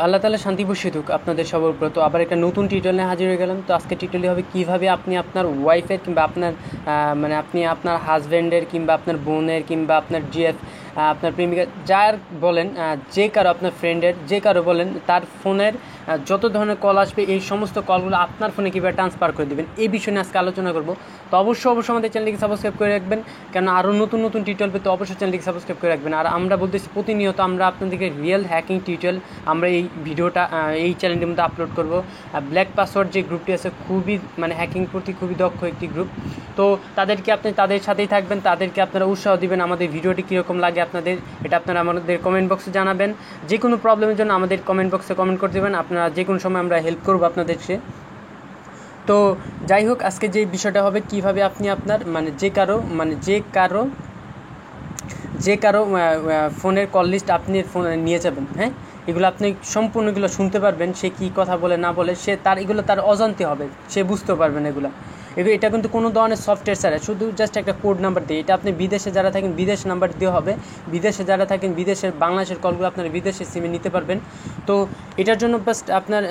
আল্লাহ তাআলা শান্তি বর্ষিত হোক আপনাদের সবার উপর। তো আবার একটা নতুন টিউটোরিয়াল নিয়ে হাজির হয়ে গেলাম। তো আজকে টিউটোরিয়াল হবে কীভাবে আপনি আপনার ওয়াইফের কিংবা আপনার মানে আপনি আপনার হাজব্যান্ডের কিংবা আপনার বোনের কিংবা আপনার জিএফ আপনার প্রেমিকা যার বলেন যে কারো আপনার ফ্রেন্ডের যে কারো বলেন তার ফোনের যত ধরনের কল আসবে এই সমস্ত কলগুলো আপনার ফোনে কীভাবে ট্রান্সফার করে দেবেন এই বিষয় নিয়ে আজকে আলোচনা করব। তো অবশ্যই আমাদের চ্যানেলটিকে সাবস্ক্রাইব করে রাখবেন, কেন আরও নতুন নতুন টিউটোরিয়াল পেতে অবশ্যই চ্যানেলটিকে সাবস্ক্রাইব করে রাখবেন। আর আমরা বলতেছি প্রতিনিয়ত আমরা আপনাদেরকে রিয়েল হ্যাকিং টিউটোরিয়াল আমরা এই ভিডিওটা এই চ্যানেলটির মধ্যে আপলোড করব। ব্ল্যাক পাসওয়ার্ড যে গ্রুপটি আছে খুবই মানে হ্যাকিং প্রতি খুবই দক্ষ একটি গ্রুপ। তো তাদেরকে আপনি তাদের সাথেই থাকবেন, তাদেরকে আপনারা উৎসাহ দিবেন। আমাদের ভিডিওটি কীরকম লাগে আপনাদের এটা আপনারা আমাদের কমেন্ট বক্সে জানাবেন। যে কোনো প্রবলেমের জন্য আমাদের কমেন্ট বক্সে কমেন্ট করে দেবেন, আপনারা যে কোনো সময় আমরা হেল্প করবো আপনাদেরকে। তো যাই হোক, আজকে যে বিষয়টা হবে কীভাবে আপনি আপনার মানে যে কারো ফোনের কল লিস্ট আপনি ফোনে নিয়ে যাবেন। হ্যাঁ, এগুলো আপনি সম্পূর্ণগুলো শুনতে পারবেন, সে কী কথা বলে না বলে সে এগুলো তার অজান্তে হবে, সে বুঝতে পারবেন এটা কিন্তু কোনো ধরনের সফটওয়্যার ছাড়া, শুধু জাস্ট একটা কোড নাম্বার দিয়ে। এটা আপনি বিদেশে যারা থাকেন বিদেশ নাম্বার দিয়ে হবে, বিদেশে যারা থাকেন বিদেশের বাংলাদেশের কলগুলো আপনারা বিদেশের সিমে নিতে পারবেন। তো এটার জন্য জাস্ট আপনার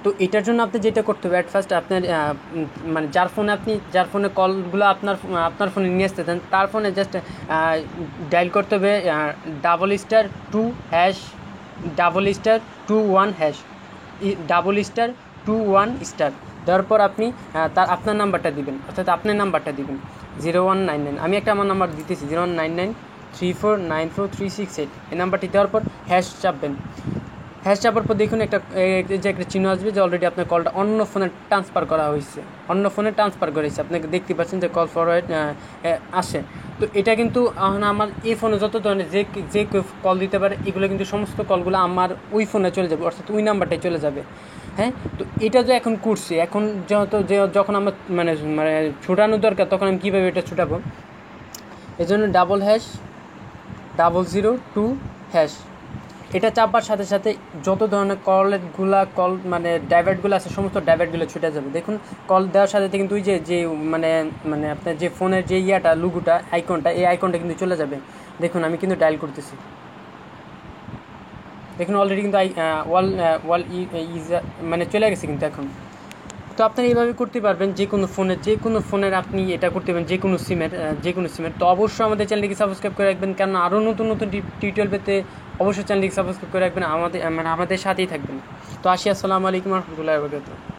তো এটার জন্য আপনি যেটা করতে হবে, অ্যাট ফার্স্ট আপনার মানে যার ফোনে কলগুলো আপনার ফোনে নিয়ে আসতে দেন তার ফোনে জাস্ট ডায়াল করতে হবে ****21##***21#* দেওয়ার পর আপনি আপনার নাম্বারটা দিবেন, অর্থাৎ আপনার নাম্বারটা দিবেন 0199। আমি আমার নাম্বার দিতেছি 019934943688। এই নাম্বারটি দেওয়ার পর হ্যাশ চাপবেন। হ্যাশ চাপার পর দেখুন একটা চিহ্ন আসবে যে অলরেডি আপনার কলটা অন্য ফোনে ট্রান্সফার করা হয়েছে, আপনাকে দেখতে পাচ্ছেন যে কল ফরওয়ার্ড আসে। তো এটা কিন্তু আমার এই ফোনে যত ধরনের যে কেউ কল দিতে পারে এগুলো কিন্তু সমস্ত কলগুলো আমার ওই ফোনে চলে যাবে, অর্থাৎ ওই নাম্বারটাই চলে যাবে। হ্যাঁ, তো এটা যে এখন করছি, এখন যখন আমার মানে ছুটানো দরকার তখন আমি কীভাবে এটা ছুটাবো, এই জন্য *002# এটা চাপার সাথে সাথে যত ধরনের কল মানে ডাইভার্টগুলো আছে সমস্ত ডাইভার্টগুলো ছুটে যাবে। দেখুন কল দেওয়ার সাথে সাথে কিন্তু ওই যে মানে আপনার যে ফোনের যে লুগোটা এই আইকনটা কিন্তু চলে যাবে। দেখুন আমি কিন্তু ডায়াল করতেছি, দেখুন অলরেডি কিন্তু মানে চলে গেছে কিন্তু এখন। তো আপনারা এইভাবে করতে পারবেন যে কোনো ফোনের আপনি এটা করতে পারবেন যে কোনো সিমের। তো অবশ্যই আমাদের চ্যানেলটিকে সাবস্ক্রাইব করে রাখবেন, কারণ আরও নতুন নতুন টিউটোরিয়াল পেতে অবশ্যই চ্যানেলটিকে সাবস্ক্রাইব করে রাখবেন, আমাদের সাথেই থাকবেন। তো আসসালামু আলাইকুম ওয়া রাহমাতুল্লাহি ওয়া বারাকাতুহু।